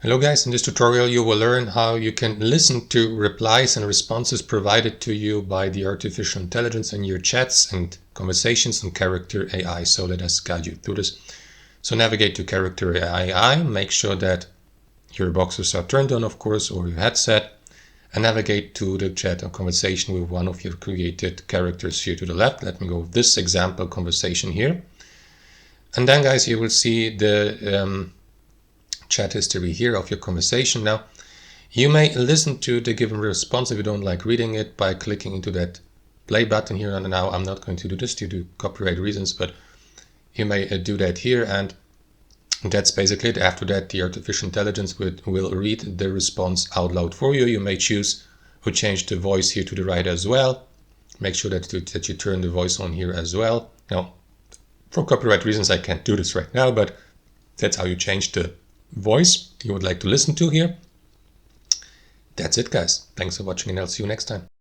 Hello guys, in this tutorial you will learn how you can listen to replies and responses provided to you by the artificial intelligence in your chats and conversations on Character AI. So let us guide you through this. So navigate to Character AI, make sure that your boxes are turned on, of course, or your headset, and navigate to the chat or conversation with one of your created characters here to the left. Let me go with this example conversation here. And then guys, you will see the chat history here of your conversation. Now you may listen to the given response if you don't like reading it by clicking into that play button here. And now I'm not going to do this due to copyright reasons, but you may do that here, and that's basically it. After that, the artificial intelligence will read the response out loud for you. You may choose to change the voice here to the right as well. Make sure that you turn the voice on here as well. Now for copyright reasons I can't do this right now, but that's how you change the voice you would like to listen to here. That's it guys. Thanks for watching, and I'll see you next time.